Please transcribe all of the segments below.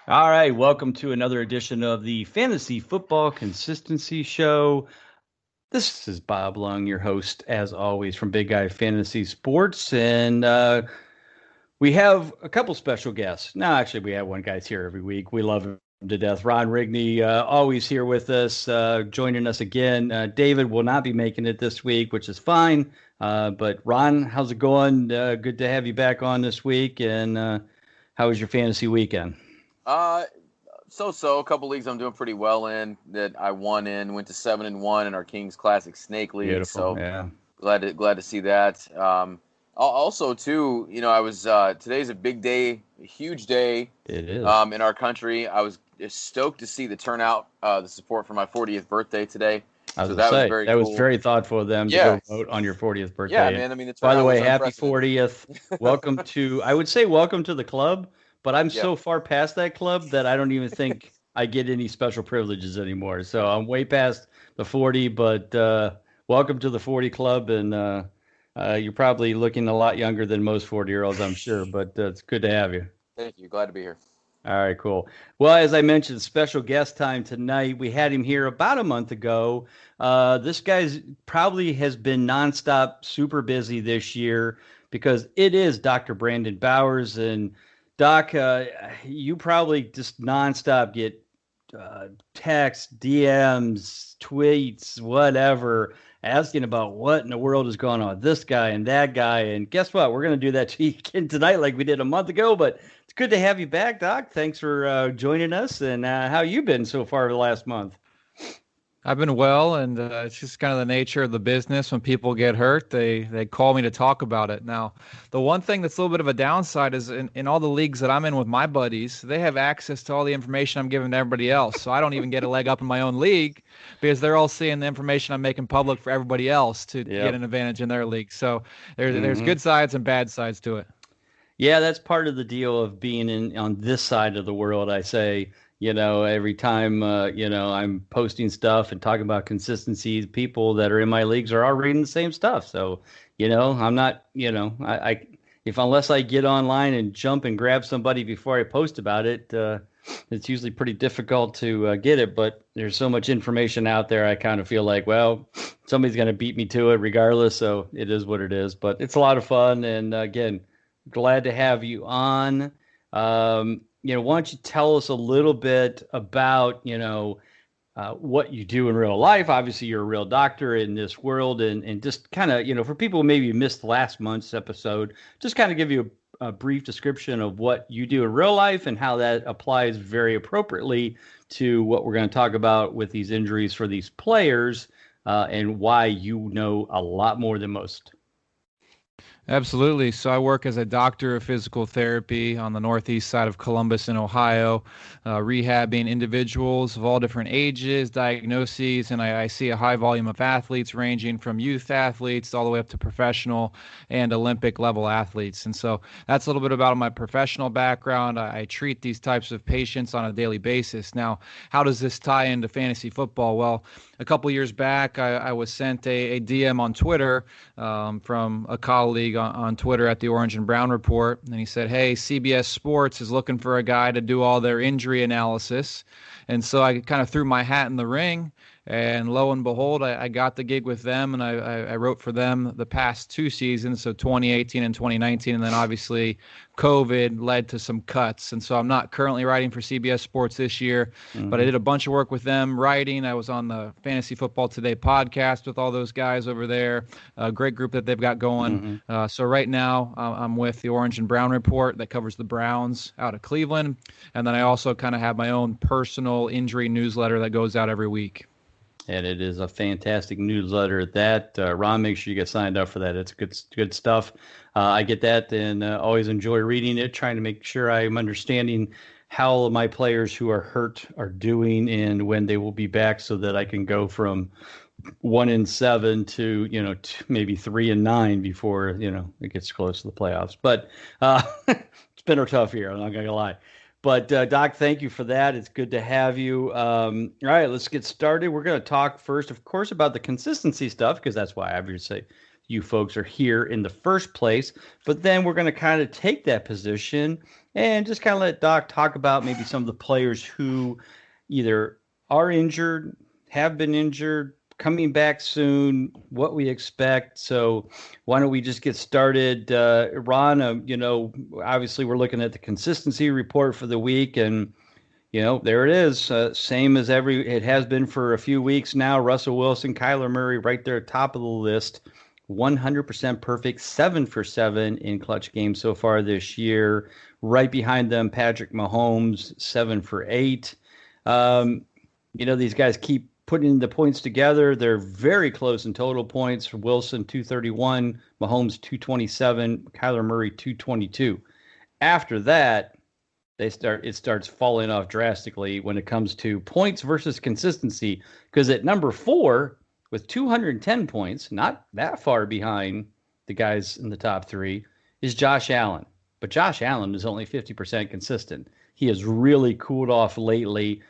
All right, welcome to another edition of the Fantasy Football Consistency Show. This is Bob Lung, your host, as always, from Big Guy Fantasy Sports. And we have a couple special guests. No, actually, we have one guy's here every week. We love him to death. Ron Rigney, always here with us, joining us again. David will not be making it this week, which is fine. But Ron, how's it going? Good to have you back on this week. And how was your fantasy weekend? Uh, so. A couple leagues I'm doing pretty well in that I won in. Went to 7-1 in our Kings Classic Snake League. Beautiful, So yeah. glad to see that. Also too, I was today's a big day, a huge day. It is. In our country. I was just stoked to see the turnout, the support for my 40th birthday today. I was So gonna that was say very that was cool. very thoughtful of them to Yeah, go vote on your 40th yeah, birthday. man. I mean, the By the turnout way, was happy unprecedented. 40th. Welcome to, I would say welcome to the club, but I'm Yeah, so far past that club that I don't even think I get any special privileges anymore. So I'm way past the 40, but welcome to the 40 club. And you're probably looking a lot younger than most 40-year-olds, I'm sure, but it's good to have you. thank you. Glad to be here. All right, cool. Well, as I mentioned, special guest time tonight. We had him here about a month ago. This guy's probably has been nonstop super busy this year because it is Dr. Brandon Bowers. And Doc, you probably just nonstop get texts, DMs, tweets, whatever, asking about what in the world is going on with this guy and that guy. And guess what? We're going to do that to you again tonight, like we did a month ago. But it's good to have you back, Doc. Thanks for joining us. And how you been so far the last month? I've been well, and it's just kind of the nature of the business. When people get hurt, they call me to talk about it. Now, the one thing that's a little bit of a downside is in all the leagues that I'm in with my buddies, they have access to all the information I'm giving to everybody else. So I don't even get a leg up in my own league because they're all seeing the information I'm making public for everybody else to get Yep. an advantage in their league. So there's hmm good sides and bad sides to it. Yeah, that's part of the deal of being in on this side of the world. I say, every time I'm posting stuff and talking about consistency, people that are in my leagues are all reading the same stuff. So, I'm not, I if unless I get online and jump and grab somebody before I post about it, it's usually pretty difficult to get it. But there's so much information out there. I kind of feel like, well, somebody's going to beat me to it regardless. So it is what it is. But it's a lot of fun. And again, glad to have you on. Why don't you tell us a little bit about, what you do in real life? Obviously, you're a real doctor in this world, and just kind of, for people who maybe missed last month's episode, just kind of give you a brief description of what you do in real life and how that applies very appropriately to what we're going to talk about with these injuries for these players, and why you know a lot more than most. Absolutely. So I work as a doctor of physical therapy on the northeast side of Columbus in Ohio, rehabbing individuals of all different ages, diagnoses, and I see a high volume of athletes ranging from youth athletes all the way up to professional and Olympic level athletes. And so that's a little bit about my professional background. I treat these types of patients on a daily basis. Now, how does this tie into fantasy football? Well, a couple years back, I was sent a DM on Twitter from a colleague on Twitter at the Orange and Brown Report, and he said, "Hey, CBS Sports is looking for a guy to do all their injury analysis." And so I kind of threw my hat in the ring, and lo and behold, I got the gig with them, and I wrote for them the past two seasons, so 2018 and 2019, and then obviously COVID led to some cuts. And so I'm not currently writing for CBS Sports this year, but I hmm did a bunch of work with them writing. I was on the Fantasy Football Today podcast with all those guys over there, a great group that they've got going. hmm So right now I'm with the Orange and Brown Report that covers the Browns out of Cleveland. And then I also kind of have my own personal injury newsletter that goes out every week. And it is a fantastic newsletter. That Ron, make sure you get signed up for that. It's good stuff. I get that and always enjoy reading it, trying to make sure I'm understanding how my players who are hurt are doing and when they will be back, so that I can go from 1-7 to maybe 3-9 before it gets close to the playoffs. But it's been a tough year. I'm not gonna lie. But Doc, thank you for that. It's good to have you. All right, let's get started. We're going to talk first, of course, about the consistency stuff because that's why I obviously you folks are here in the first place. But then we're going to kind of take that position and just kind of let Doc talk about maybe some of the players who either are injured, have been injured, coming back soon, what we expect. So why don't we just get started? Ron, obviously we're looking at the consistency report for the week, and there it is. Same as it has been for a few weeks now. Russell Wilson, Kyler Murray, right there at top of the list. 100% perfect, 7 for 7 in clutch games so far this year. Right behind them, Patrick Mahomes, 7 for 8. These guys keep putting the points together. They're very close in total points. Wilson, 231, Mahomes, 227, Kyler Murray, 222. After that, it starts falling off drastically when it comes to points versus consistency, because at number 4 with 210 points, not that far behind the guys in the top 3, is Josh Allen. But Josh Allen is only 50% consistent. He has really cooled off lately.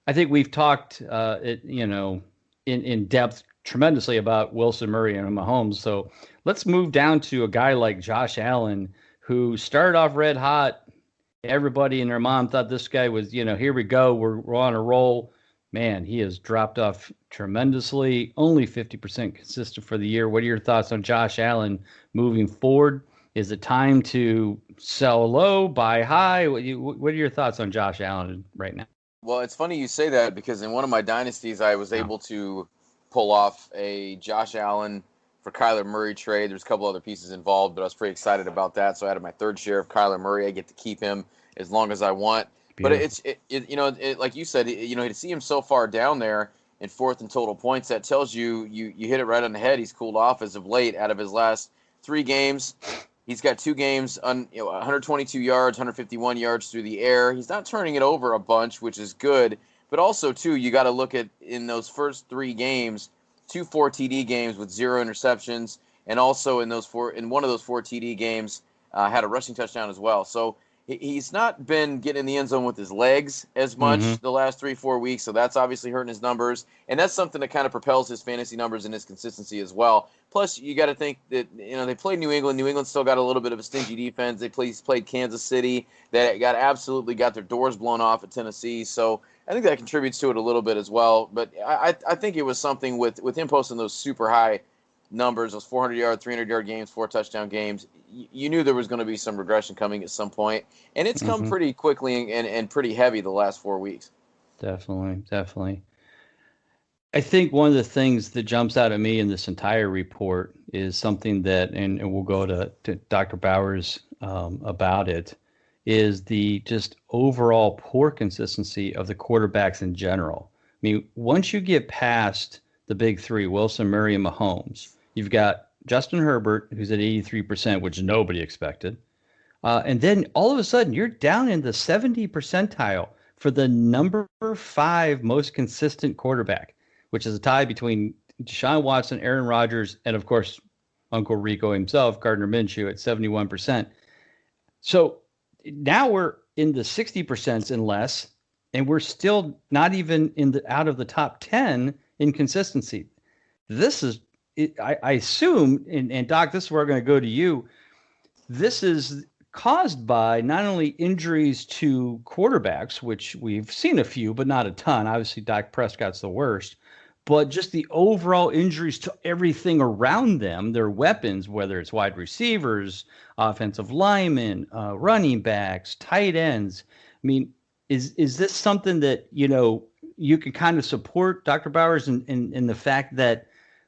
I think we've talked in depth tremendously about Wilson, Murray, and Mahomes. So let's move down to a guy like Josh Allen, who started off red hot. Everybody and their mom thought this guy was, here we go, we're on a roll. Man, he has dropped off tremendously. Only 50% consistent for the year. What are your thoughts on Josh Allen moving forward? Is it time to sell low, buy high? What are your thoughts on Josh Allen right now? Well, it's funny you say that, because in one of my dynasties, I was able to pull off a Josh Allen for Kyler Murray trade. There's a couple other pieces involved, but I was pretty excited about that. So I had my third share of Kyler Murray. I get to keep him as long as I want. Beautiful. But like you said, to see him so far down there in 4th in total points, that tells you hit it right on the head. He's cooled off as of late. Out of his last 3 games, he's got 2 games on 122 yards, 151 yards through the air. He's not turning it over a bunch, which is good. But also, too, you got to look at in those first 3 games, 2 4 TD games with 0 interceptions, and also in one of those 4 TD games had a rushing touchdown as well. So he's not been getting in the end zone with his legs as much the last 3-4 weeks, so that's obviously hurting his numbers, and that's something that kind of propels his fantasy numbers and his consistency as well. Plus, you got to think that they played New England. New England still got a little bit of a stingy defense. They played Kansas City, that absolutely got their doors blown off at Tennessee. So I think that contributes to it a little bit as well. But I think it was something with him posting those super high numbers, those 400-yard, 300-yard games, 4 touchdown games. You knew there was going to be some regression coming at some point, and it's come pretty quickly and pretty heavy the last 4 weeks. Definitely. I think one of the things that jumps out at me in this entire report is something that, and we'll go to Dr. Bowers about it, is the just overall poor consistency of the quarterbacks in general. I mean, once you get past the big 3, Wilson, Murray, and Mahomes, you've got Justin Herbert, who's at 83%, which nobody expected. And then all of a sudden, you're down in the 70 percentile for the number 5 most consistent quarterback, which is a tie between Deshaun Watson, Aaron Rodgers, and, of course, Uncle Rico himself, Gardner Minshew, at 71%. So now we're in the 60% and less, and we're still not even out of the top 10 in consistency. This is, I assume, and Doc, this is where I'm going to go to you. This is caused by not only injuries to quarterbacks, which we've seen a few, but not a ton. Obviously, Dak Prescott's the worst, but just the overall injuries to everything around them, their weapons, whether it's wide receivers, offensive linemen, running backs, tight ends. I mean, is this something that, you can kind of support, Dr. Bowers, in the fact that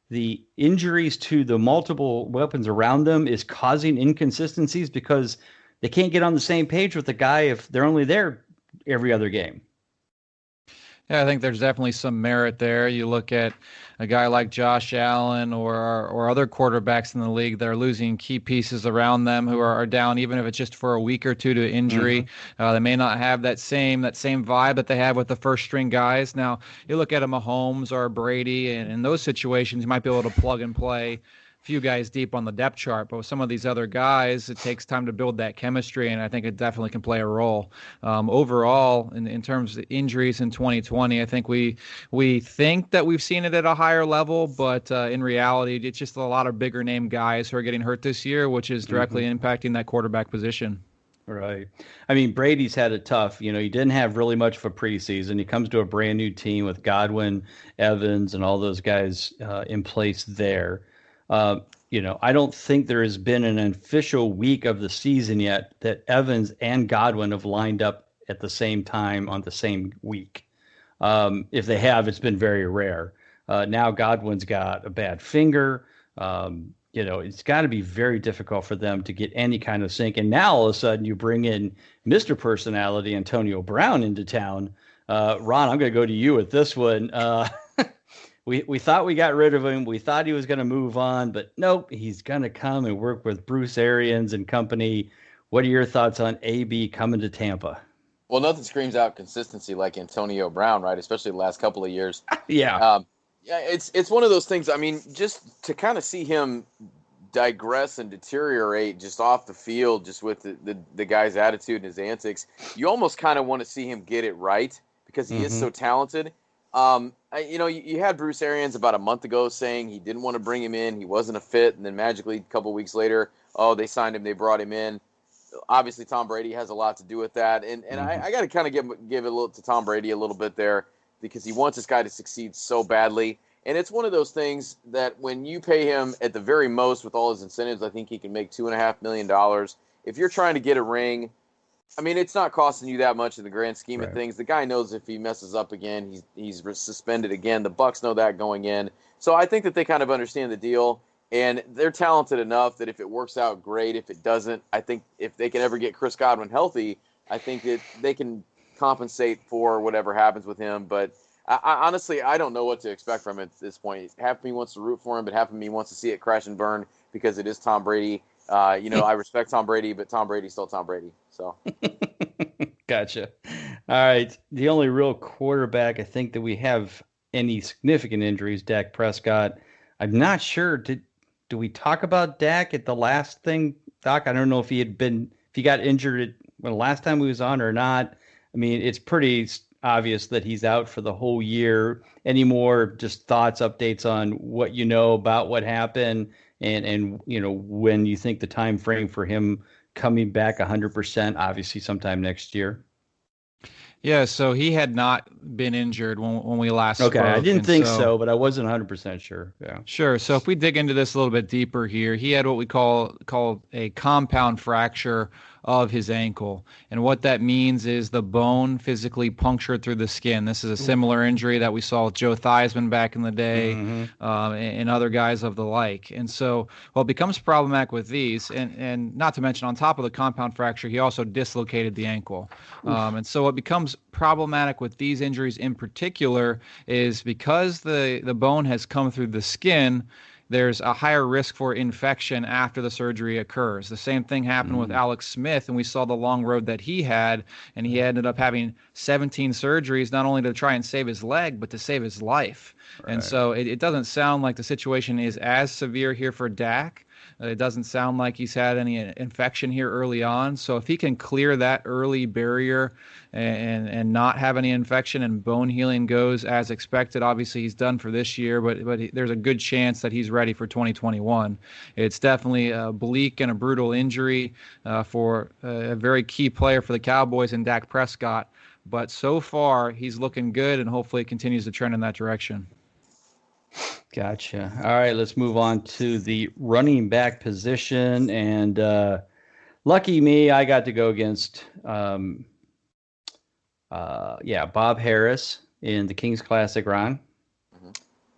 the injuries to the multiple weapons around them is causing inconsistencies because they can't get on the same page with the guy if they're only there every other game? Yeah, I think there's definitely some merit there. You look at a guy like Josh Allen or other quarterbacks in the league that are losing key pieces around them who are down, even if it's just for a week or two to injury. They may not have that same vibe that they have with the first string guys. Now, you look at a Mahomes or a Brady, and in those situations, you might be able to plug and play few guys deep on the depth chart, but with some of these other guys, it takes time to build that chemistry, and I think it definitely can play a role. Overall, in terms of injuries in 2020, I think we think that we've seen it at a higher level, but in reality, it's just a lot of bigger name guys who are getting hurt this year, which is directly impacting that quarterback position. Right. I mean, Brady's had it tough. He didn't have really much of a preseason. He comes to a brand new team with Godwin, Evans, and all those guys in place there. I don't think there has been an official week of the season yet that Evans and Godwin have lined up at the same time on the same week. If they have, it's been very rare. Now Godwin's got a bad finger. It's got to be very difficult for them to get any kind of sync. And now all of a sudden you bring in Mr. Personality, Antonio Brown, into town. Ron, I'm going to go to you with this one. We thought we got rid of him. We thought he was going to move on, but nope, he's going to come and work with Bruce Arians and company. What are your thoughts on AB coming to Tampa? Well, nothing screams out consistency like Antonio Brown, right? Especially the last couple of years. Yeah. Yeah, it's one of those things. I mean, just to kind of see him digress and deteriorate just off the field, just with the guy's attitude and his antics, you almost kind of want to see him get it right because he is so talented. You had Bruce Arians about a month ago saying he didn't want to bring him in. He wasn't a fit. And then magically a couple of weeks later, they signed him. They brought him in. Obviously, Tom Brady has a lot to do with that. And I got to kind of give it a little to Tom Brady a little bit there, because he wants this guy to succeed so badly. And it's one of those things that when you pay him at the very most with all his incentives, I think he can make $2.5 million. If you're trying to get a ring, I mean, it's not costing you that much in the grand scheme of things. The guy knows if he messes up again, he's suspended again. The Bucs know that going in. So I think that they kind of understand the deal. And they're talented enough that if it works out, great. If it doesn't, I think if they can ever get Chris Godwin healthy, I think that they can compensate for whatever happens with him. But I honestly, I don't know what to expect from him at this point. Half of me wants to root for him, but half of me wants to see it crash and burn because it is Tom Brady. I respect Tom Brady, but Tom Brady's still Tom Brady. So, Gotcha. All right. The only real quarterback I think that we have any significant injuries, Dak Prescott. I'm not sure. Do we talk about Dak at the last thing, Doc? I don't know if he got injured when the last time we was on or not. I mean, it's pretty obvious that he's out for the whole year. Any more just thoughts, updates on what you know about what happened and when you think the time frame for him coming back 100%, obviously sometime next year? Yeah, so he had not been injured when we last spoke. Okay, I didn't think so, but I wasn't 100% sure. Yeah. Sure. So if we dig into this a little bit deeper here, he had what we call a compound fracture of his ankle. And what that means is the bone physically punctured through the skin. This is a similar injury that we saw with Joe Theismann back in the day, and other guys of the like. And so what becomes problematic with these, and not to mention on top of the compound fracture, he also dislocated the ankle. And so what becomes problematic with these injuries in particular is because the bone has come through the skin, there's a higher risk for infection after the surgery occurs. The same thing happened with Alex Smith, and we saw the long road that he had, and he ended up having 17 surgeries, not only to try and save his leg, but to save his life. Right. And so it doesn't sound like the situation is as severe here for Dak. It doesn't sound like he's had any infection here early on. So if he can clear that early barrier and not have any infection and bone healing goes as expected, obviously he's done for this year, but there's a good chance that he's ready for 2021. It's definitely a bleak and a brutal injury for a very key player for the Cowboys in Dak Prescott. But so far, he's looking good, and hopefully it continues to trend in that direction. Gotcha. All right, let's move on to the running back position. And lucky me, I got to go against Bob Harris in the Kings Classic, Ron.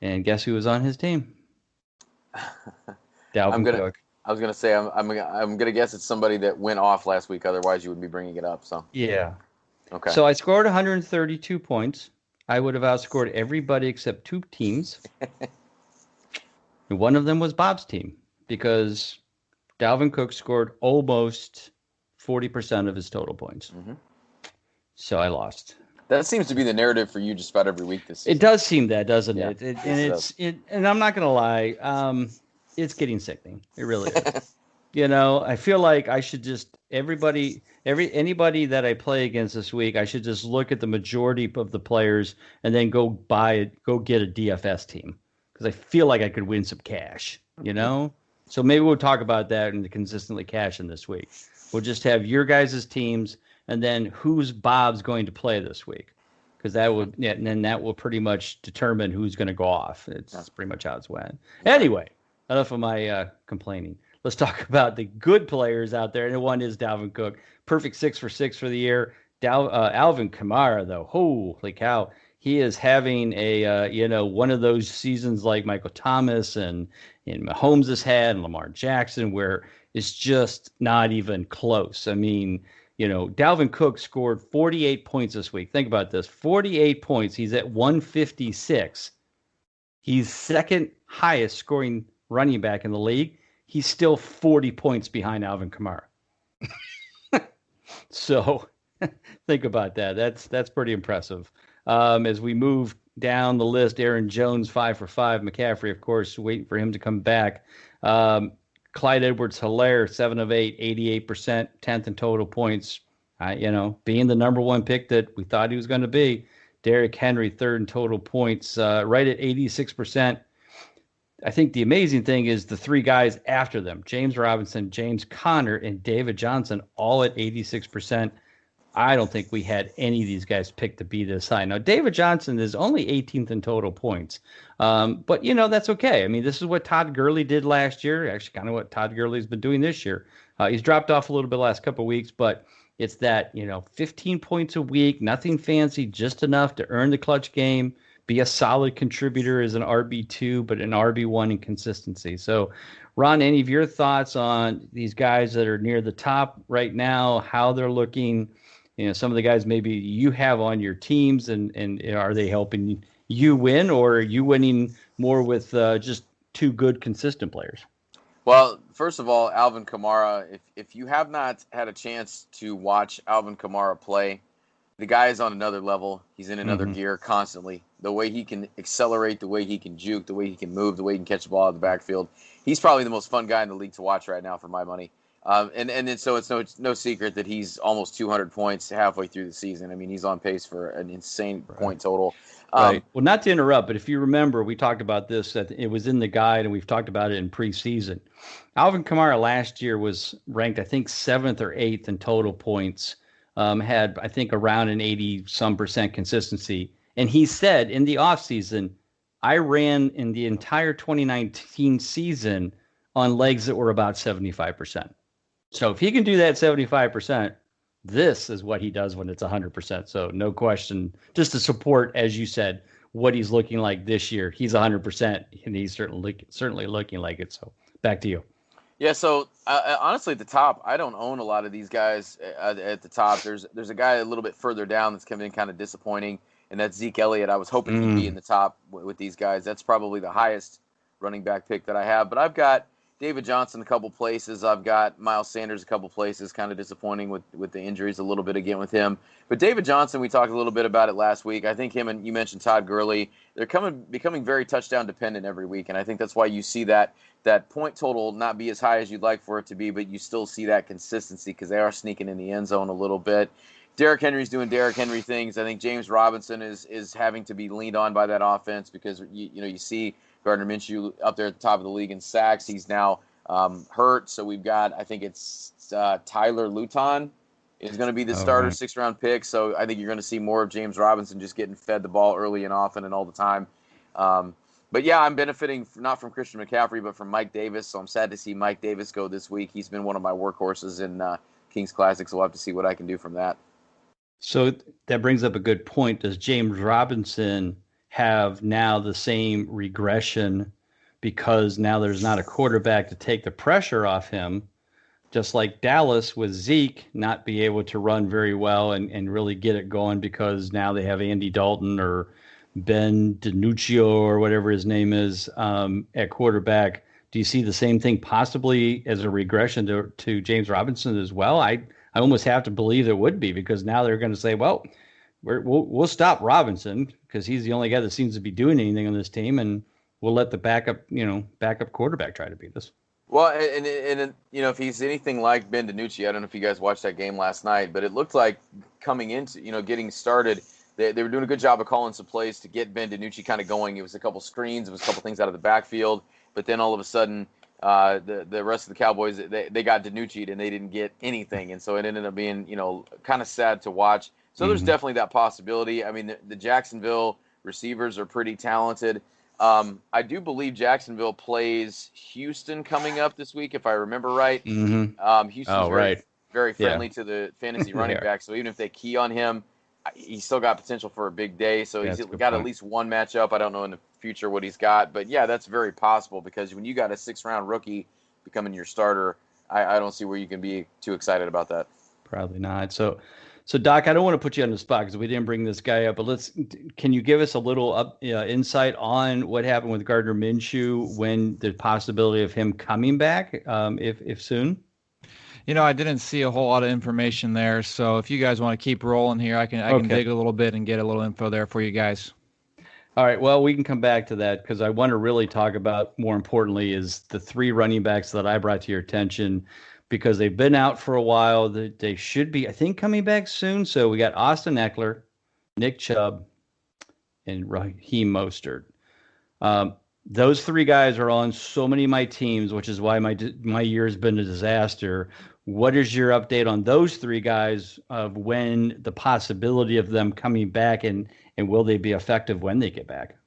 And guess who was on his team? Dalvin Cook. I was gonna say I'm gonna guess it's somebody that went off last week. Otherwise, you would be bringing it up. So yeah. Okay. So I scored 132 points. I would have outscored everybody except two teams. And one of them was Bob's team because Dalvin Cook scored almost 40% of his total points. So I lost. That seems to be the narrative for you just about every week this season. It does seem that, doesn't Yeah. And I'm not going to lie. it's getting sickening. It really is. I feel like I should just anybody that I play against this week, I should just look at the majority of the players and then go get a DFS team because I feel like I could win some cash. So maybe we'll talk about that and consistently cashing this week. We'll just have your guys' teams and then who's Bob's going to play this week because and then that will pretty much determine who's going to go off. That's pretty much how it's went. Anyway, enough of my complaining. Let's talk about the good players out there, and one is Dalvin Cook. Perfect 6 for 6 for the year. Alvin Kamara, though, holy cow, he is having one of those seasons like Michael Thomas and Mahomes has had and Lamar Jackson, where it's just not even close. I mean, Dalvin Cook scored 48 points this week. Think about this: 48 points. He's at 156. He's second highest scoring running back in the league. He's still 40 points behind Alvin Kamara. So think about that. That's pretty impressive. As we move down the list, Aaron Jones, 5 for 5. McCaffrey, of course, waiting for him to come back. Clyde Edwards-Helaire, 7 of 8, 88%, 10th in total points. Being the number one pick that we thought he was going to be. Derrick Henry, 3rd in total points, right at 86%. I think the amazing thing is the three guys after them, James Robinson, James Conner, and David Johnson, all at 86%. I don't think we had any of these guys picked to be this high. Now, David Johnson is only 18th in total points. But, that's okay. I mean, this is what Todd Gurley did last year, actually kind of what Todd Gurley's been doing this year. He's dropped off a little bit last couple of weeks, but it's that, 15 points a week, nothing fancy, just enough to earn the clutch game, be a solid contributor as an RB2, but an RB1 in consistency. So, Ron, any of your thoughts on these guys that are near the top right now, how they're looking? Some of the guys maybe you have on your teams, and are they helping you win, or are you winning more with just two good, consistent players? Well, first of all, Alvin Kamara, if you have not had a chance to watch Alvin Kamara play, the guy is on another level. He's in another gear constantly. The way he can accelerate, the way he can juke, the way he can move, the way he can catch the ball out of the backfield. He's probably the most fun guy in the league to watch right now for my money. And so it's no secret that he's almost 200 points halfway through the season. I mean, he's on pace for an insane point total. Right. Well, not to interrupt, but if you remember, we talked about this, that it was in the guide, and we've talked about it in preseason. Alvin Kamara last year was ranked, I think, 7th or 8th in total points, had, I think, around an 80-some% consistency. And he said in the offseason, I ran in the entire 2019 season on legs that were about 75%. So if he can do that 75%, this is what he does when it's 100%. So no question, just to support, as you said, what he's looking like this year. He's 100%, and he's certainly looking like it. So back to you. Yeah, so honestly, at the top, I don't own a lot of these guys at the top. There's a guy a little bit further down that's coming in kind of disappointing, and that's Zeke Elliott. I was hoping he'd be in the top with these guys. That's probably the highest running back pick that I have. But I've got David Johnson a couple places. I've got Miles Sanders a couple places. Kind of disappointing with the injuries a little bit again with him. But David Johnson, we talked a little bit about it last week. I think him and you mentioned Todd Gurley. They're becoming very touchdown dependent every week, and I think that's why you see that point total not be as high as you'd like for it to be, but you still see that consistency because they are sneaking in the end zone a little bit. Derrick Henry's doing Derrick Henry things. I think James Robinson is having to be leaned on by that offense because you see Gardner Minshew up there at the top of the league in sacks. He's now hurt, so we've got, I think it's Tyler Luton is going to be the starter, 6th-round pick. So I think you're going to see more of James Robinson just getting fed the ball early and often and all the time. But yeah, I'm benefiting not from Christian McCaffrey, but from Mike Davis. So I'm sad to see Mike Davis go this week. He's been one of my workhorses in Kings Classic, so we'll have to see what I can do from that. So that brings up a good point. Does James Robinson have now the same regression because now there's not a quarterback to take the pressure off him, just like Dallas with Zeke not be able to run very well and really get it going because now they have Andy Dalton or Ben DiNuccio or whatever his name is at quarterback. Do you see the same thing possibly as a regression to James Robinson as well? I almost have to believe it would be because now they're going to say, well, we'll stop Robinson because he's the only guy that seems to be doing anything on this team, and we'll let the backup quarterback try to beat us. Well, and if he's anything like Ben DiNucci, I don't know if you guys watched that game last night, but it looked like coming into, getting started, they were doing a good job of calling some plays to get Ben DiNucci kind of going. It was a couple screens, it was a couple things out of the backfield, but then all of a sudden, the rest of the Cowboys, they got DiNucci'd and they didn't get anything, and so it ended up being, kind of sad to watch. So there's definitely that possibility. I mean, the Jacksonville receivers are pretty talented. I do believe Jacksonville plays Houston coming up this week, if I remember right. Mm-hmm. Houston's very friendly to the fantasy running back, so even if they key on him, he's still got potential for a big day. So he's got at least one matchup. I don't know in the future what he's got, but yeah, that's very possible because when you got a 6th-round rookie becoming your starter, I don't see where you can be too excited about that. Probably not. So Doc, I don't want to put you on the spot because we didn't bring this guy up, but can you give us a little insight on what happened with Gardner Minshew, when the possibility of him coming back, if soon? I didn't see a whole lot of information there. So if you guys want to keep rolling here, I can dig a little bit and get a little info there for you guys. All right. Well, we can come back to that because I want to really talk about, more importantly, is the 3 running backs that I brought to your attention, because they've been out for a while. They should be, I think, coming back soon. So we got Austin Eckler, Nick Chubb, and Raheem Mostert. Those 3 guys are on so many of my teams, which is why my year has been a disaster. What is your update on those 3 guys of when the possibility of them coming back, and will they be effective when they get back?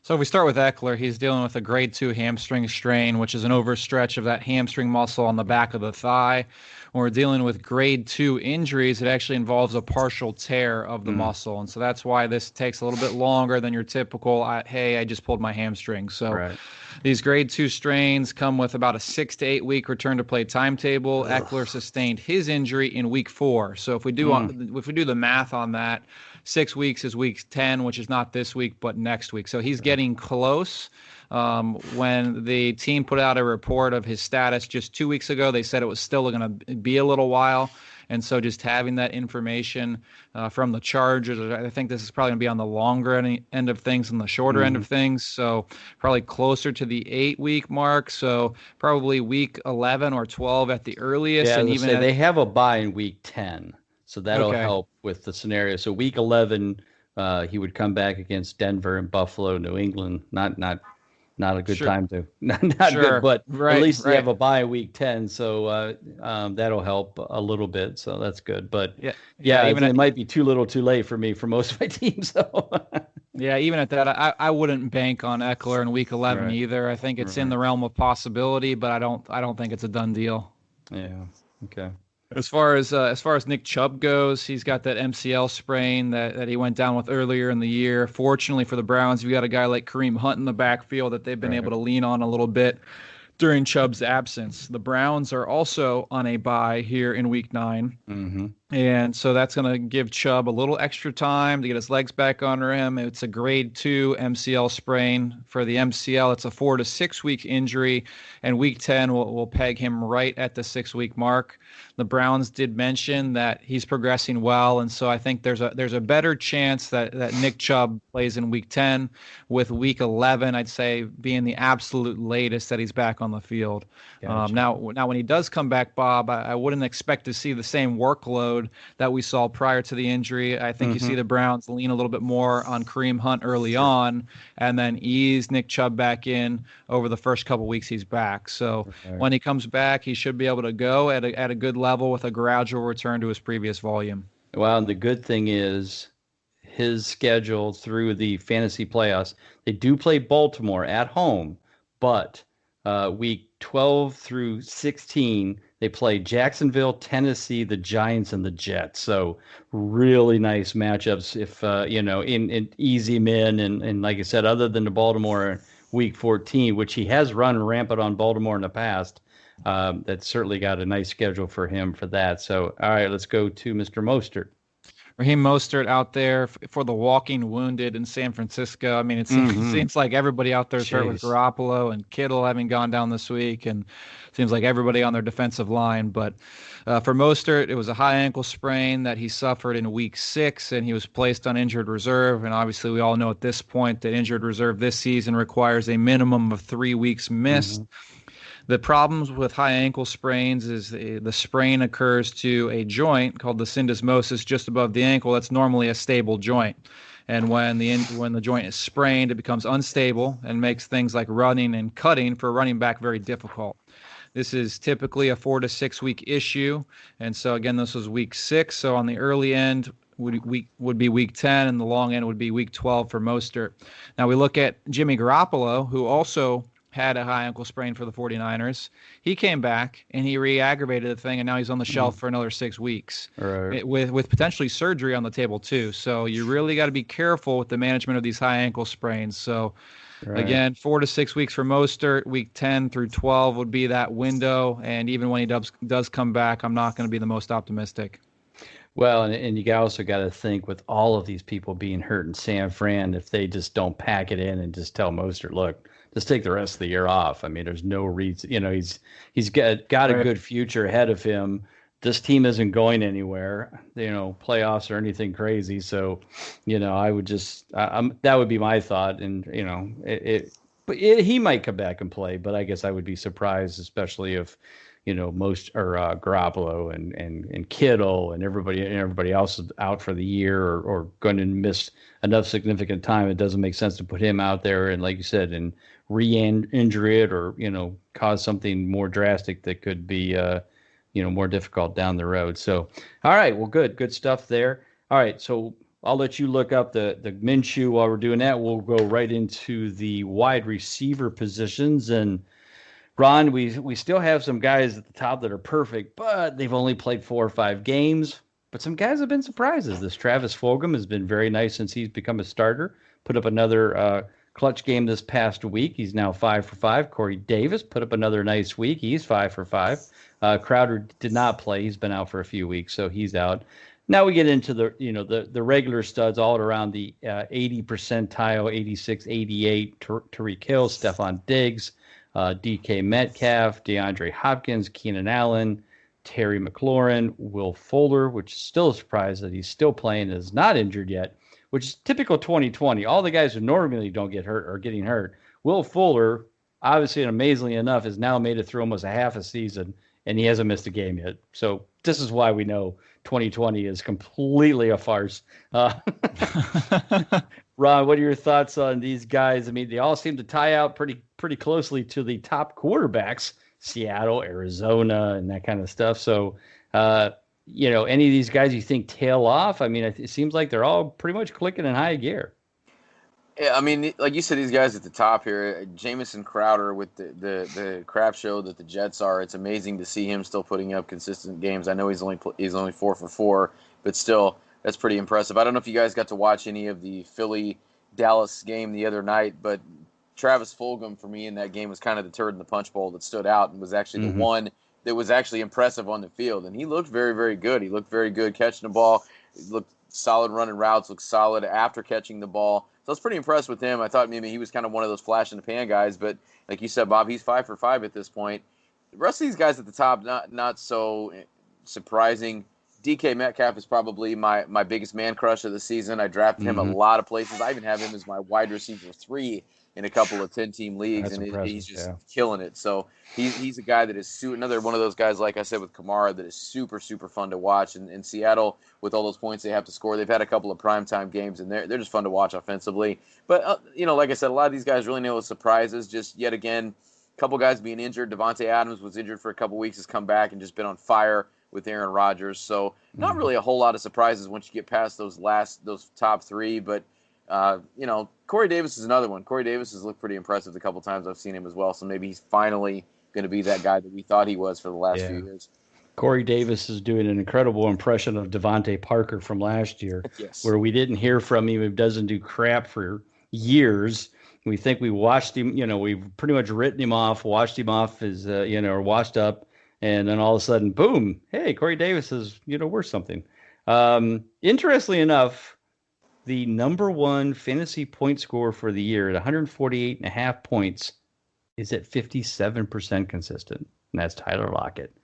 So if we start with Eckler, he's dealing with a grade 2 hamstring strain, which is an overstretch of that hamstring muscle on the back of the thigh. When we're dealing with grade 2 injuries, it actually involves a partial tear of the muscle. And so that's why this takes a little bit longer than your typical, I just pulled my hamstring. So these grade 2 strains come with about a 6 to 8 week return to play timetable. Eckler sustained his injury in week 4. So if we do the math on that, 6 weeks is week 10, which is not this week, but next week. So he's getting close. When the team put out a report of his status just 2 weeks ago, they said it was still going to be a little while. And so just having that information from the Chargers, I think this is probably going to be on the longer end of things than the shorter end of things. So probably closer to the 8-week mark. So probably week 11 or 12 at the earliest. Yeah, and even they have a bye in week 10. So that'll help with the scenario. So week 11, he would come back against Denver and Buffalo, New England. Not a good time to not good, but at least they have a bye week 10. So that'll help a little bit. So that's good. But even it might be too little, too late for me for most of my teams. So yeah, even at that, I wouldn't bank on Eckler in week 11 either. I think it's in the realm of possibility, but I don't think it's a done deal. Yeah. Okay. As far as Nick Chubb goes, he's got that MCL sprain that he went down with earlier in the year. Fortunately for the Browns, we got a guy like Kareem Hunt in the backfield that they've been able to lean on a little bit during Chubb's absence. The Browns are also on a bye here in week 9. And so that's going to give Chubb a little extra time to get his legs back under him. It's a grade 2 MCL sprain. For the MCL, it's a 4 to 6 week injury, and week 10 will peg him right at the 6-week mark. The Browns did mention that he's progressing well, and so I think there's a better chance that Nick Chubb plays in week 10, with week 11, I'd say, being the absolute latest that he's back on the field. Gotcha. Now when he does come back, Bob, I wouldn't expect to see the same workload that we saw prior to the injury. I think you see the Browns lean a little bit more on Kareem Hunt early on, and then ease Nick Chubb back in over the first couple weeks he's back. So when he comes back, he should be able to go at a good level with a gradual return to his previous volume. Well, and the good thing is his schedule through the fantasy playoffs, they do play Baltimore at home, but week 12 through 16, they play Jacksonville, Tennessee, the Giants, and the Jets. So really nice matchups if, in easy men. And like I said, other than the Baltimore week 14, which he has run rampant on Baltimore in the past, that's certainly got a nice schedule for him for that. So, all right, let's go to Mr. Mostert. Raheem Mostert out there for the walking wounded in San Francisco. I mean, it Mm-hmm. seems like everybody out there is hurt with Jeez. Garoppolo and Kittle having gone down this week, and seems like everybody on their defensive line. But for Mostert, it was a high ankle sprain that he suffered in week 6, and he was placed on injured reserve. And obviously, we all know at this point that injured reserve this season requires a minimum of 3 weeks missed. Mm-hmm. The problems with high ankle sprains is the sprain occurs to a joint called the syndesmosis just above the ankle. That's normally a stable joint. And when the joint is sprained, it becomes unstable and makes things like running and cutting for a running back very difficult. This is typically a 4 to 6 week issue. And so, again, this was week 6. So on the early end, would be week 10, and the long end would be week 12 for Mostert. Now we look at Jimmy Garoppolo, who also had a high ankle sprain for the 49ers. He came back and he re-aggravated the thing, and now he's on the shelf for another 6 weeks, Right. with potentially surgery on the table too. So you really got to be careful with the management of these high ankle sprains. So Right. again, 4 to 6 weeks for Mostert. Week 10 through 12 would be that window, and even when he does come back, I'm not going to be the most optimistic. Well, and you also got to think with all of these people being hurt in San Fran, if they just don't pack it in and just tell Mostert, look, just take the rest of the year off. I mean, there's no reason, he's got a Right. good future ahead of him. This team isn't going anywhere, playoffs or anything crazy. So, I would that would be my thought. And, he might come back and play, but I guess I would be surprised, especially if, Garoppolo and Kittle and everybody else is out for the year or going to miss enough significant time. It doesn't make sense to put him out there and, like you said, and re-injure it or cause something more drastic that could be more difficult down the road. So, all right, well, good stuff there. All right, so I'll let you look up the Minshew while we're doing that. We'll go right into the wide receiver positions. And Ron, we still have some guys at the top that are perfect, but they've only played 4 or 5 games. But some guys have been surprises. This Travis Fulgham has been very nice since he's become a starter. Put up another clutch game this past week. He's now 5 for 5. Corey Davis put up another nice week. He's 5 for 5. Crowder did not play. He's been out for a few weeks, so he's out. Now we get into the regular studs all around the 80 percentile, 86, 88. Tyreek Hill, Stephon Diggs, DK Metcalf, DeAndre Hopkins, Keenan Allen, Terry McLaurin, Will Fuller, which is still a surprise that he's still playing and is not injured yet, which is typical 2020. All the guys who normally don't get hurt are getting hurt. Will Fuller, obviously and amazingly enough, has now made it through almost a half a season, and he hasn't missed a game yet. So this is why we know 2020 is completely a farce. Ron, what are your thoughts on these guys? I mean, they all seem to tie out pretty closely to the top quarterbacks, Seattle, Arizona, and that kind of stuff. So, any of these guys you think tail off? I mean, it seems like they're all pretty much clicking in high gear. Yeah, I mean, like you said, these guys at the top here, Jamison Crowder with the crap show that the Jets are. It's amazing to see him still putting up consistent games. I know he's only 4 for 4, but still, that's pretty impressive. I don't know if you guys got to watch any of the Philly-Dallas game the other night, but Travis Fulgham for me in that game was kind of the turd in the punch bowl that stood out and was actually the one that was actually impressive on the field. And he looked very, very good. He looked very good catching the ball. He looked solid running routes, looked solid after catching the ball. So I was pretty impressed with him. I thought maybe he was kind of one of those flash in the pan guys, but like you said, Bob, he's 5 for 5 at this point. The rest of these guys at the top, not so surprising. DK Metcalf is probably my biggest man crush of the season. I drafted him a lot of places. I even have him as my wide receiver 3 in a couple of 10-team leagues, That's and impressive, he's just killing it. So he's a guy that is another one of those guys, like I said, with Kamara, that is super, super fun to watch. And in Seattle, with all those points they have to score, they've had a couple of primetime games, and they're just fun to watch offensively. But, like I said, a lot of these guys really know the surprises. Just yet again, a couple guys being injured. Devontae Adams was injured for a couple weeks, has come back and just been on fire with Aaron Rodgers. So not really a whole lot of surprises once you get past those top 3. But, Corey Davis is another one. Corey Davis has looked pretty impressive the couple times I've seen him as well. So maybe he's finally going to be that guy that we thought he was for the last few years. Corey Davis is doing an incredible impression of Devontae Parker from last year, where we didn't hear from him. He doesn't do crap for years. We think we watched him, we've pretty much written him off, washed him off as, or washed up. And then all of a sudden, boom, hey, Corey Davis is, worth something. Interestingly enough, the number one fantasy point scorer for the year at 148.5 points is at 57% consistent, and that's Tyler Lockett.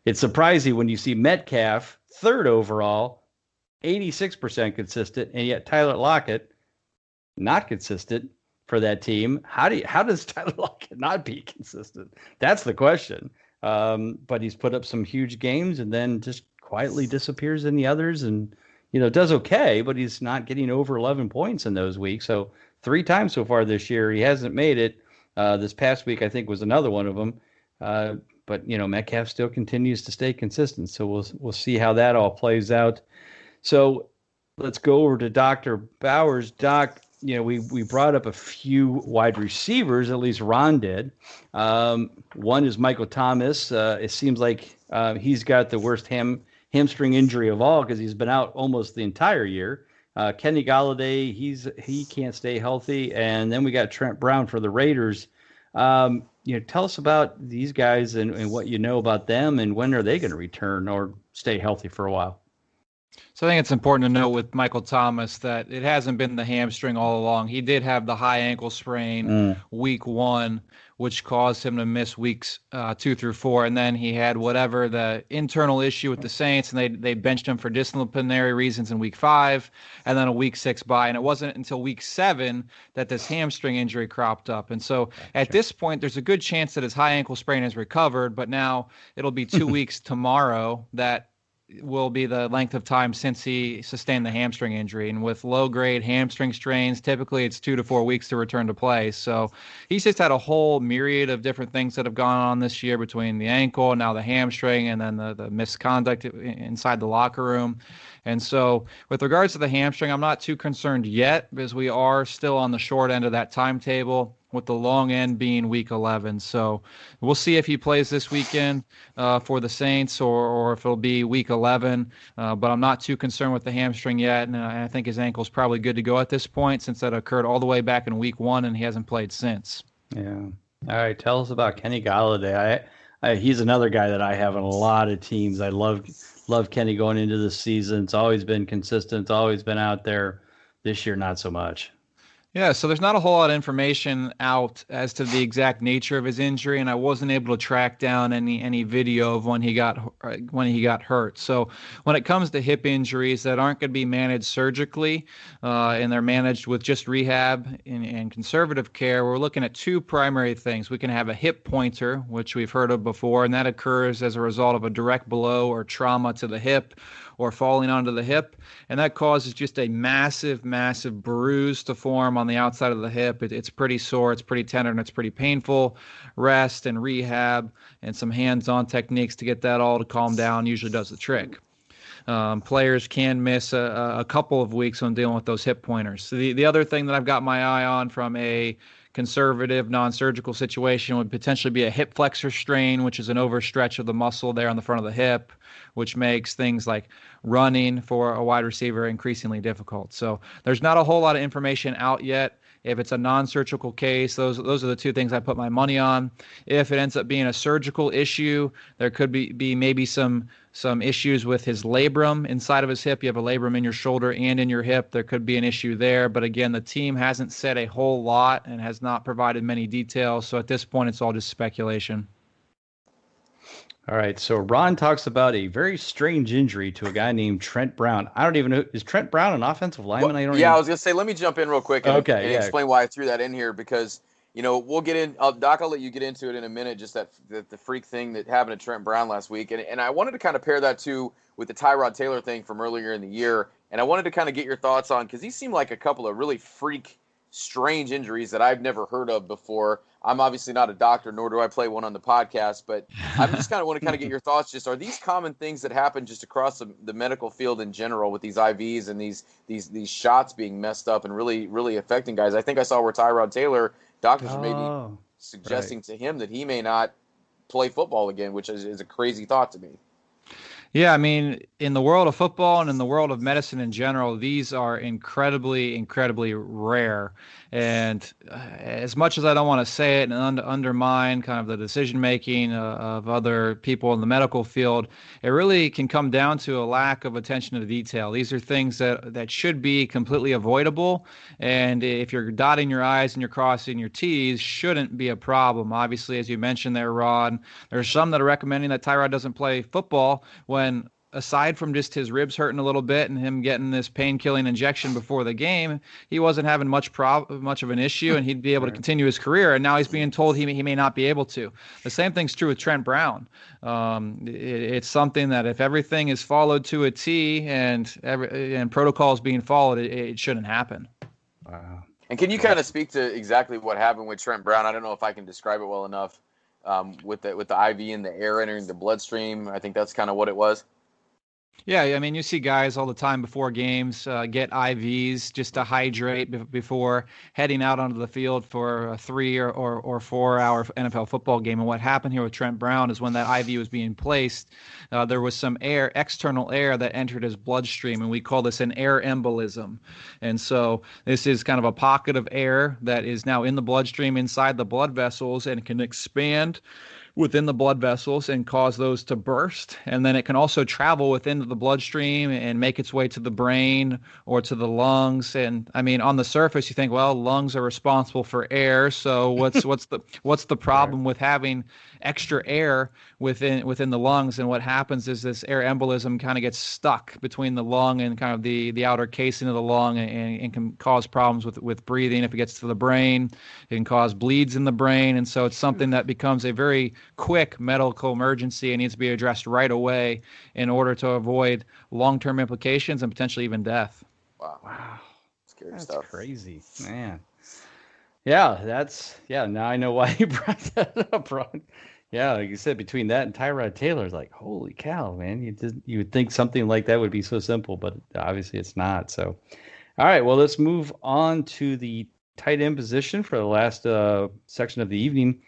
It's surprising when you see Metcalf, third overall, 86% consistent, and yet Tyler Lockett, not consistent for that team. How does Tyler Lockett not be consistent? That's the question. But he's put up some huge games and then just quietly disappears in the others, and does okay, but he's not getting over 11 points in those weeks. So 3 times so far this year he hasn't made it. This past week I think was another one of them. But Metcalf still continues to stay consistent. So we'll see how that all plays out. So let's go over to Dr. Bowers. Doc, we brought up a few wide receivers, at least Ron did. One is Michael Thomas. It seems like he's got the worst hamstring injury of all because he's been out almost the entire year. Kenny Golladay, he can't stay healthy. And then we got Trent Brown for the Raiders. Tell us about these guys and what you know about them and when are they going to return or stay healthy for a while? So I think it's important to note with Michael Thomas that it hasn't been the hamstring all along. He did have the high ankle sprain week 1, which caused him to miss weeks 2 through 4. And then he had whatever the internal issue with the Saints, and they benched him for disciplinary reasons in week 5, and then a week 6 bye. And it wasn't until week 7 that this hamstring injury cropped up. And so at this point, there's a good chance that his high ankle sprain has recovered, but now it'll be 2 weeks tomorrow that will be the length of time since he sustained the hamstring injury. And with low-grade hamstring strains, typically it's 2 to 4 weeks to return to play. So he's just had a whole myriad of different things that have gone on this year between the ankle and now the hamstring and then the misconduct inside the locker room. And so with regards to the hamstring, I'm not too concerned yet because we are still on the short end of that timetable, with the long end being week 11. So we'll see if he plays this weekend for the Saints or if it'll be week 11. But I'm not too concerned with the hamstring yet. And I think his ankle's probably good to go at this point since that occurred all the way back in week 1 and he hasn't played since. Yeah. All right. Tell us about Kenny Golladay. He's another guy that I have in a lot of teams. I love Kenny going into the season. It's always been consistent. It's always been out there. This year, not so much. Yeah, so there's not a whole lot of information out as to the exact nature of his injury, and I wasn't able to track down any video of when he got hurt. So when it comes to hip injuries that aren't going to be managed surgically, and they're managed with just rehab and conservative care, we're looking at 2 primary things. We can have a hip pointer, which we've heard of before, and that occurs as a result of a direct blow or trauma to the hip or falling onto the hip, and that causes just a massive, massive bruise to form on the outside of the hip. It's pretty sore, it's pretty tender, and it's pretty painful. Rest and rehab and some hands-on techniques to get that all to calm down usually does the trick. Players can miss a couple of weeks when dealing with those hip pointers. So the other thing that I've got my eye on from a conservative non-surgical situation would potentially be a hip flexor strain, which is an overstretch of the muscle there on the front of the hip, which makes things like running for a wide receiver increasingly difficult. So there's not a whole lot of information out yet. If it's a non-surgical case, those are the 2 things I put my money on. If it ends up being a surgical issue, there could be maybe some issues with his labrum inside of his hip. You have a labrum in your shoulder and in your hip. There could be an issue there. But again, the team hasn't said a whole lot and has not provided many details. So at this point, it's all just speculation. All right, so Ron talks about a very strange injury to a guy named Trent Brown. I don't even know. Is Trent Brown an offensive lineman? I was going to say, let me jump in real quick and explain why I threw that in here because, we'll get in. Doc, I'll let you get into it in a minute, just the freak thing that happened to Trent Brown last week. And I wanted to kind of pair that, too, with the Tyrod Taylor thing from earlier in the year. And I wanted to kind of get your thoughts on, because these seem like a couple of really strange injuries that I've never heard of before. I'm obviously not a doctor, nor do I play one on the podcast, but I just kind of want to get your thoughts. Just are these common things that happen just across the medical field in general with these IVs and these shots being messed up and really, really affecting guys? I think I saw where Tyrod Taylor, doctors are maybe suggesting to him that he may not play football again, which is a crazy thought to me. Yeah, I mean, in the world of football and in the world of medicine in general, these are incredibly, incredibly rare. And as much as I don't want to say it and undermine kind of the decision making of other people in the medical field, it really can come down to a lack of attention to detail. These are things that should be completely avoidable. And if you're dotting your I's and you're crossing your T's, shouldn't be a problem. Obviously, as you mentioned there, Rod, there's some that are recommending that Tyrod doesn't play football when aside from just his ribs hurting a little bit and him getting this pain-killing injection before the game, he wasn't having much of an issue, and he'd be able to Right. continue his career. And now he's being told he may not be able to. The same thing's true with Trent Brown. It's something that if everything is followed to a T and protocols being followed, it shouldn't happen. Wow. And can you kind of speak to exactly what happened with Trent Brown? I don't know if I can describe it well enough. With the IV and the air entering the bloodstream, I think that's kind of what it was. Yeah, I mean, you see guys all the time before games get IVs just to hydrate before heading out onto the field for a 3 or 4 hour NFL football game. And what happened here with Trent Brown is when that IV was being placed, there was some external air that entered his bloodstream, and we call this an air embolism. And so this is kind of a pocket of air that is now in the bloodstream inside the blood vessels and can expand within the blood vessels and cause those to burst. And then it can also travel within the bloodstream and make its way to the brain or to the lungs. And I mean, on the surface, you think, well, lungs are responsible for air. So what's the problem with having extra air within the lungs? And what happens is this air embolism kind of gets stuck between the lung and kind of the outer casing of the lung, and can cause problems with breathing. If it gets to the brain, it can cause bleeds in the brain. And so it's something that becomes a very quick medical emergency and needs to be addressed right away in order to avoid long-term implications and potentially even death. Wow. Scary That's stuff. crazy, man. Yeah, now I know why you brought that up, Ron. Yeah, like you said, between that and Tyrod Taylor, it's like, holy cow, man. You would think something like that would be so simple, but obviously it's not. So, all right, well, let's move on to the tight end position for the last section of the evening.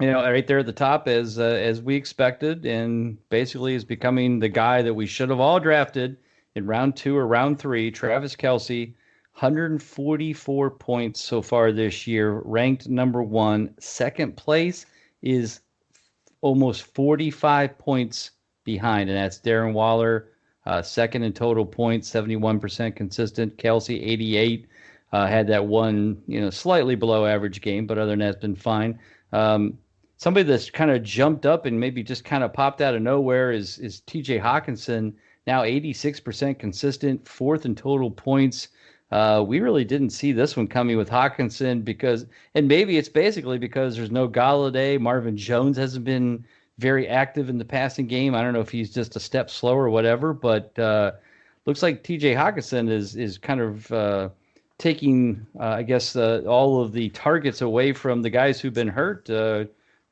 Right there at the top, as we expected, and basically is becoming the guy that we should have all drafted in round 2 or round 3, Travis Kelce, 144 points so far this year, ranked number 1. Second place is almost 45 points behind, and that's Darren Waller, second in total points, 71% consistent. Kelce, 88, had that one, slightly below average game, but other than that, it's been fine. Somebody that's kind of jumped up and maybe just kind of popped out of nowhere is T.J. Hawkinson, now 86% consistent, 4th in total points. We really didn't see this one coming with Hawkinson and maybe it's basically because there's no Galladay. Marvin Jones hasn't been very active in the passing game. I don't know if he's just a step slow or whatever, but looks like T.J. Hawkinson is kind of taking, I guess, all of the targets away from the guys who've been hurt.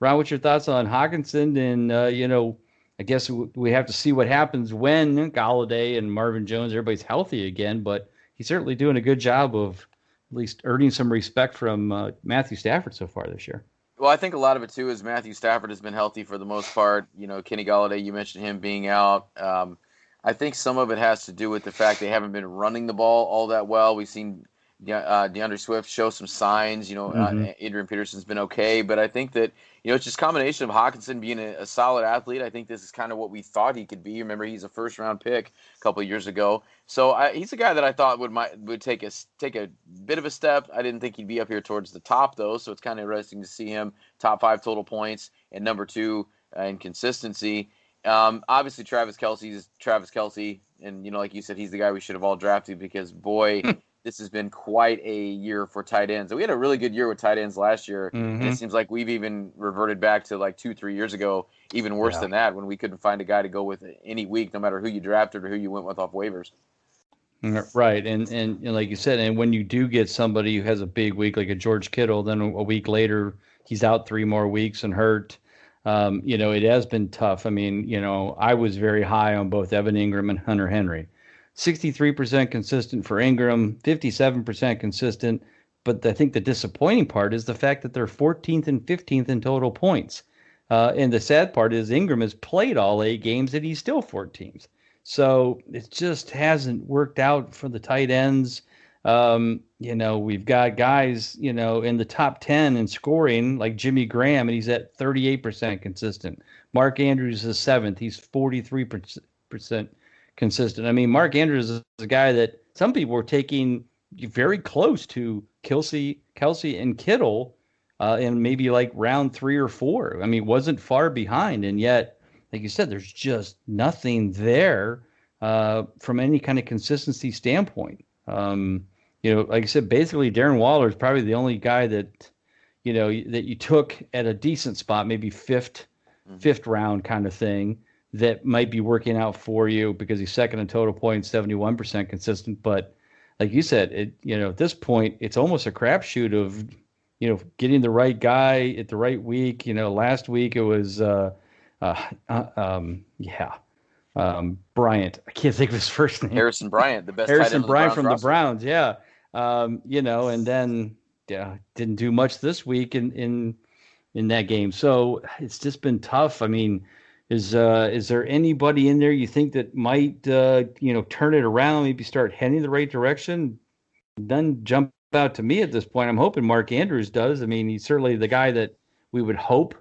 Ron, what's your thoughts on Hawkinson? And, I guess we have to see what happens when Galladay and Marvin Jones, everybody's healthy again, but he's certainly doing a good job of at least earning some respect from Matthew Stafford so far this year. Well, I think a lot of it, too, is Matthew Stafford has been healthy for the most part. Kenny Galladay, you mentioned him being out. I think some of it has to do with the fact they haven't been running the ball all that well. We've seen DeAndre Swift show some signs. Adrian Peterson's been okay, but I think that it's just a combination of Hawkinson being a solid athlete. I think this is kind of what we thought he could be. Remember, he's a first-round pick a couple of years ago, so he's a guy that I thought would take a bit of a step. I didn't think he'd be up here towards the top though, so it's kind of interesting to see him top 5 total points and number 2 in consistency. Obviously, Travis Kelce is Travis Kelce, and like you said, he's the guy we should have all drafted because boy. This has been quite a year for tight ends. We had a really good year with tight ends last year, and it seems like we've even reverted back to like 2-3 years ago, even worse than that, when we couldn't find a guy to go with any week, no matter who you drafted or who you went with off waivers. Right, and like you said, and when you do get somebody who has a big week, like a George Kittle, then a week later he's out 3 more weeks and hurt. It has been tough. I mean, I was very high on both Evan Ingram and Hunter Henry. 63% consistent for Ingram, 57% consistent. But I think the disappointing part is the fact that they're 14th and 15th in total points. And the sad part is Ingram has played all 8 games and he's still 4 teams. So it just hasn't worked out for the tight ends. We've got guys, in the top 10 in scoring, like Jimmy Graham, and he's at 38% consistent. Mark Andrews is 7th. He's 43% consistent. I mean, Mark Andrews is a guy that some people were taking very close to Kelsey and Kittle in maybe like round 3 or 4. I mean, wasn't far behind, and yet, like you said, there's just nothing there from any kind of consistency standpoint. Like I said, basically Darren Waller is probably the only guy that you took at a decent spot, maybe fifth round kind of thing, that might be working out for you because he's second in total points, 71% consistent. But like you said, at this point, it's almost a crapshoot of getting the right guy at the right week. Last week it was Bryant. I can't think of his first name. Harrison Bryant, the best Harrison tight end Bryant from the Browns. Yeah. And then didn't do much this week in that game. So it's just been tough. I mean, is there anybody in there you think that might turn it around, maybe start heading the right direction? None jump out to me at this point. I'm hoping Mark Andrews does. I mean, he's certainly the guy that we would hope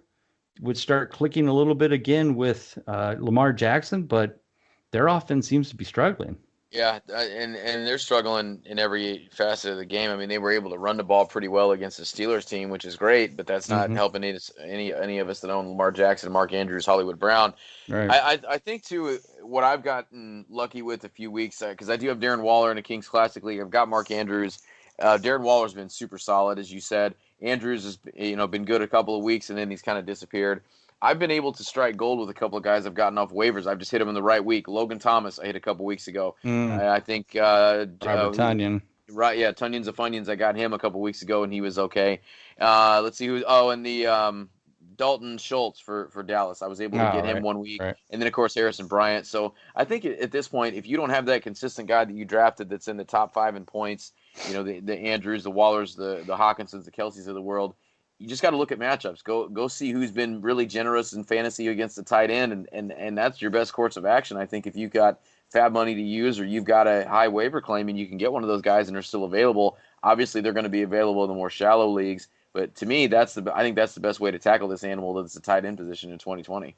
would start clicking a little bit again with Lamar Jackson, but their offense seems to be struggling. Yeah, and they're struggling in every facet of the game. I mean, they were able to run the ball pretty well against the Steelers team, which is great, but that's not helping any of us that own Lamar Jackson, Mark Andrews, Hollywood Brown. Right. I think, too, what I've gotten lucky with a few weeks, because I do have Darren Waller in the Kings Classic League. I've got Mark Andrews. Darren Waller's been super solid, as you said. Andrews has been good a couple of weeks, and then he's kind of disappeared. I've been able to strike gold with a couple of guys I've gotten off waivers. I've just hit them in the right week. Logan Thomas, I hit a couple weeks ago. I think Robert Tonyan. Right, yeah, Tunyons of Funyuns. I got him a couple weeks ago, and he was okay. Let's see who. Oh, and the Dalton Schultz for Dallas. I was able to get him 1 week, and then of course Harrison Bryant. So I think at this point, if you don't have that consistent guy that you drafted that's in the top 5 in points, the Andrews, the Wallers, the Hawkinsons, the Kelseys of the world. You just got to look at matchups. Go see who's been really generous in fantasy against the tight end, and that's your best course of action. I think if you've got fab money to use or you've got a high waiver claim and you can get one of those guys and they're still available, obviously they're going to be available in the more shallow leagues. But to me, I think that's the best way to tackle this animal that's a tight end position in 2020.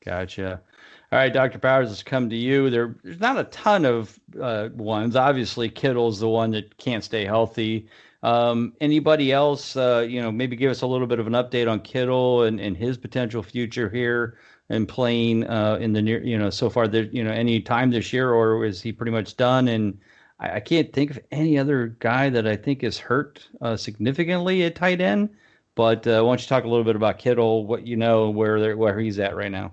Gotcha. All right, Dr. Powers, let's come to you. There's not a ton of ones. Obviously, Kittle's the one that can't stay healthy. Anybody else, maybe give us a little bit of an update on Kittle and his potential future here and playing in the near, so far, any time this year, or is he pretty much done? And I can't think of any other guy that I think is hurt significantly at tight end. But why don't you talk a little bit about Kittle, what you know, where he's at right now?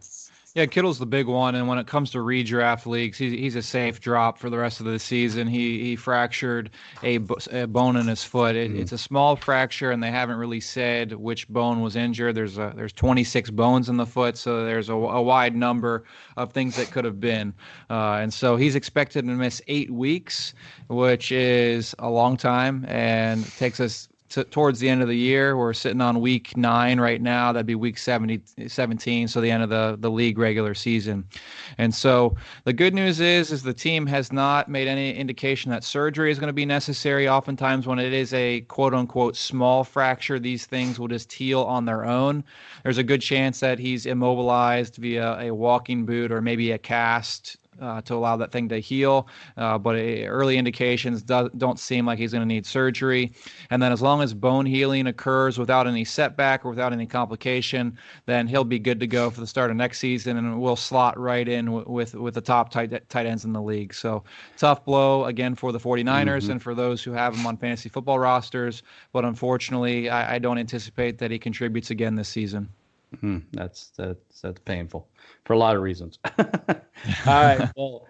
Yeah, Kittle's the big one, and when it comes to redraft leagues, he's a safe drop for the rest of the season. He fractured a bone in his foot. It's a small fracture, and they haven't really said which bone was injured. There's 26 bones in the foot, so there's a wide number of things that could have been. And so he's expected to miss 8 weeks, which is a long time, and takes us towards the end of the year. We're sitting on week 9 right now. That'd be week 17, so the end of the league regular season. And so the good news is the team has not made any indication that surgery is going to be necessary. Oftentimes when it is a quote-unquote small fracture, these things will just heal on their own. There's a good chance that he's immobilized via a walking boot or maybe a cast to allow that thing to heal, but early indications don't seem like he's going to need surgery. And then as long as bone healing occurs without any setback or without any complication, then he'll be good to go for the start of next season, and we'll slot right in with the top tight ends in the league. So tough blow again for the 49ers and for those who have him on fantasy football rosters, but unfortunately I don't anticipate that he contributes again this season. That's painful for a lot of reasons. All right. Well,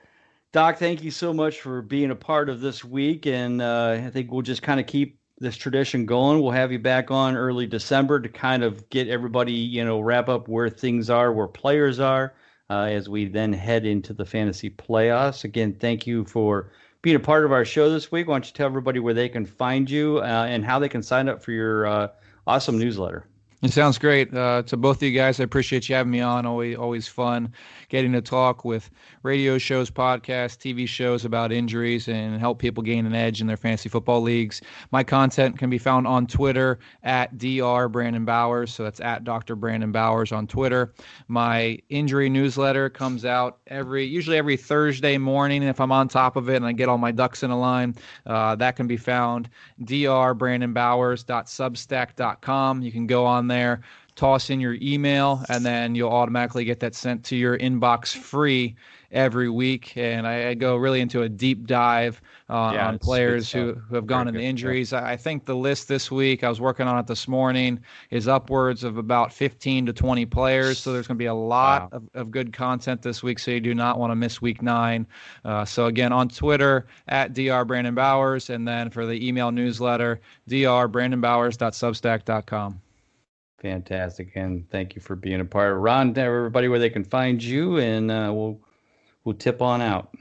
Doc, thank you so much for being a part of this week. And I think we'll just kind of keep this tradition going. We'll have you back on early December to kind of get everybody, wrap up where things are, where players are, as we then head into the fantasy playoffs. Again, thank you for being a part of our show this week. Why don't you tell everybody where they can find you and how they can sign up for your awesome newsletter? It sounds great. To both of you guys, I appreciate you having me on. Always fun getting to talk with radio shows, podcasts, TV shows about injuries and help people gain an edge in their fantasy football leagues. My content can be found on Twitter at Dr. Brandon Bowers. So that's at Dr. Brandon Bowers on Twitter. My injury newsletter comes out usually every Thursday morning. If I'm on top of it and I get all my ducks in a line, that can be found drbrandonbowers.substack.com. You can go on there, toss in your email, and then you'll automatically get that sent to your inbox free every week. And I go really into a deep dive on players who have gone into injuries. Yeah. I think the list this week, I was working on it this morning, is upwards of about 15 to 20 players. So there's going to be a lot of good content this week. So you do not want to miss week 9. So again, on Twitter at Dr. Brandon Bowers, and then for the email newsletter, drbrandonbowers.substack.com. Fantastic. And thank you for being a part. Ron, tell everybody where they can find you, and we'll tip on out.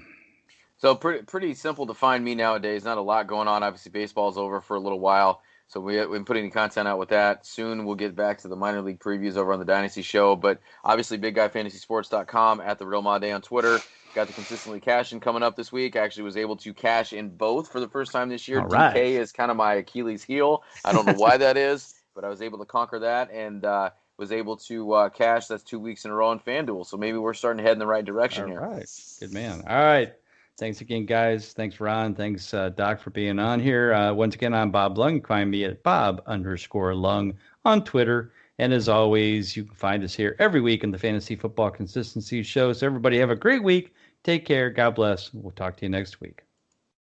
So pretty simple to find me nowadays. Not a lot going on. Obviously, baseball's over for a little while, so we haven't put any content out with that. Soon we'll get back to the minor league previews over on the Dynasty Show. But obviously, BigGuyFantasySports.com, at the Real Ma Day on Twitter. Got the consistently cashing coming up this week. I actually was able to cash in both for the first time this year. Right. DK is kind of my Achilles heel. I don't know why that is, but I was able to conquer that and was able to cash. That's 2 weeks in a row in FanDuel. So maybe we're starting to head in the right direction here. All right. Good man. All right. Thanks again, guys. Thanks, Ron. Thanks, Doc, for being on here. Once again, I'm Bob Lung. You can find me at Bob_Lung on Twitter. And as always, you can find us here every week in the Fantasy Football Consistency Show. So everybody have a great week. Take care. God bless. We'll talk to you next week.